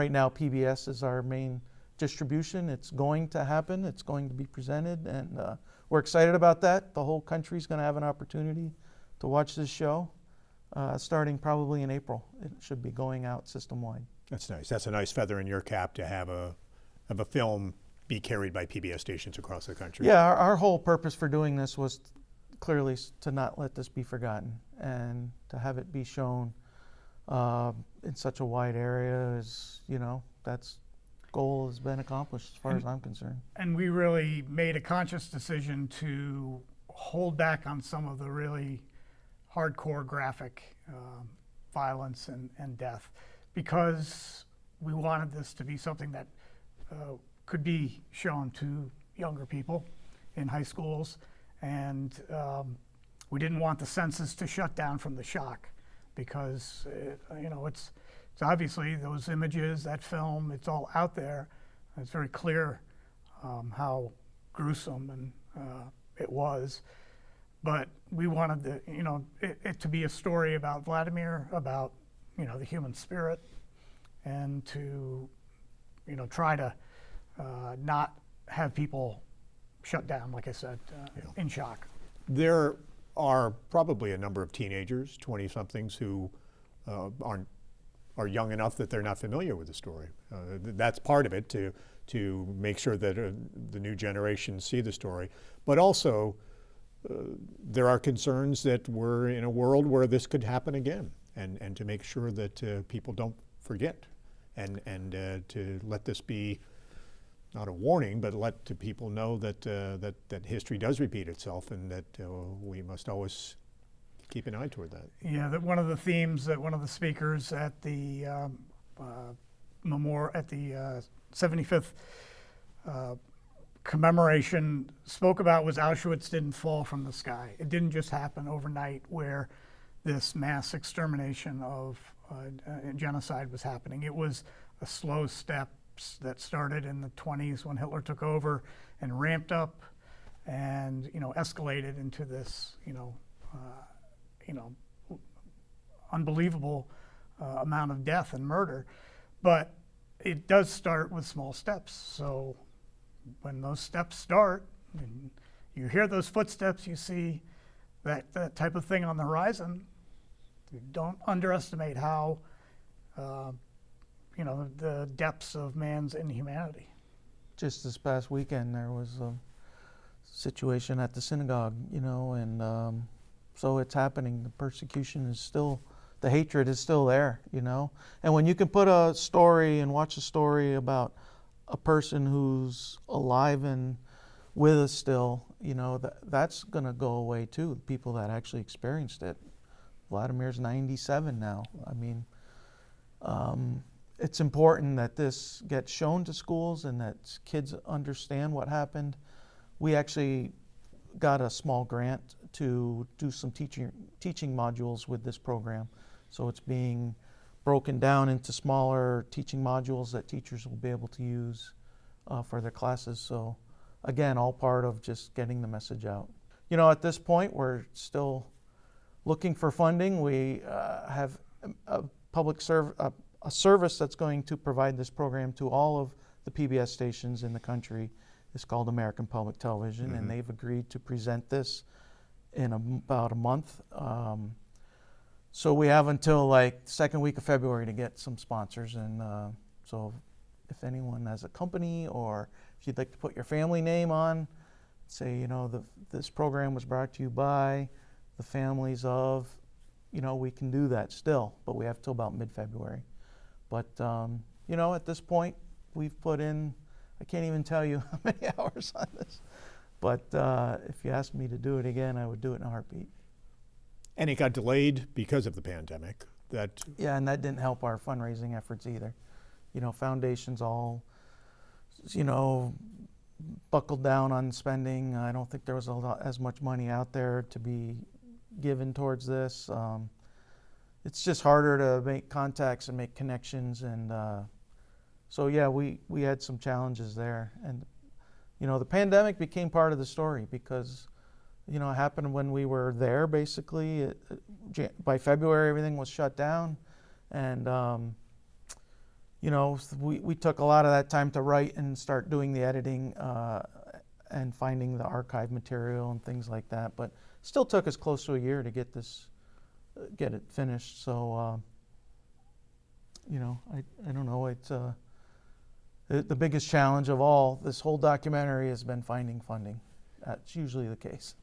right now PBS is our main distribution. It's going to happen. It's going to be presented, and we're excited about that. The whole country's going to have an opportunity to watch this show, starting probably in April. It should be going out system-wide. That's nice. That's a nice feather in your cap to have a film be carried by PBS stations across the country. Yeah, our whole purpose for doing this was clearly to not let this be forgotten, and to have it be shown in such a wide area is, that's goal has been accomplished as far as I'm concerned. And we really made a conscious decision to hold back on some of the really hardcore graphic violence and death, because we wanted this to be something that could be shown to younger people in high schools, and we didn't want the senses to shut down from the shock, because it's obviously those images, that film, it's all out there. It's very clear how gruesome and it was, but we wanted it to be a story about Vladimir, about the human spirit, and to try to not have people shut down, like I said, in shock. There are probably a number of teenagers, 20-somethings, who are young enough that they're not familiar with the story. That's part of it, to make sure that the new generations see the story. But also, there are concerns that we're in a world where this could happen again, and to make sure that people don't forget, and to let this be not a warning, but let the people know that that history does repeat itself, and that we must always keep an eye toward that. Yeah, that one of the themes that one of the speakers at the at the 75th commemoration spoke about was Auschwitz didn't fall from the sky. It didn't just happen overnight, where this mass extermination of genocide was happening. It was a slow steps that started in the 20s when Hitler took over, and ramped up and escalated into this unbelievable amount of death and murder. But it does start with small steps. So when those steps start, and you hear those footsteps, you see that type of thing on the horizon, don't underestimate how the depths of man's inhumanity. Just this past weekend, there was a situation at the synagogue, and so it's happening. The persecution is still, the hatred is still there, And when you can put a story and watch a story about a person who's alive and with us still, that's going to go away too, the people that actually experienced it. Vladimir's 97 now. I mean, it's important that this gets shown to schools and that kids understand what happened. We actually got a small grant to do some teaching modules with this program. So it's being broken down into smaller teaching modules that teachers will be able to use for their classes. So again, all part of just getting the message out. At this point, we're still looking for funding. We have a a service that's going to provide this program to all of the PBS stations in the country. It's called American Public Television, Mm-hmm. and they've agreed to present this in about a month. So we have until second week of February to get some sponsors, and so if anyone has a company, or if you'd like to put your family name on, say, this program was brought to you by the families of, we can do that still, but we have till about mid-February. But, at this point, we've put in, I can't even tell you how many hours on this, but if you asked me to do it again, I would do it in a heartbeat. And it got delayed because of the pandemic. Yeah, and that didn't help our fundraising efforts either. Foundations all, buckled down on spending. I don't think there was as much money out there to be given towards this. It's just harder to make contacts and make connections, and so yeah, we had some challenges there. And the pandemic became part of the story because it happened when we were there. Basically, by February everything was shut down, and you know, we took a lot of that time to write and start doing the editing and finding the archive material and things like that. But still took us close to a year to get it finished. So, you know, I don't know. It's the biggest challenge of all. This whole documentary has been finding funding. That's usually the case.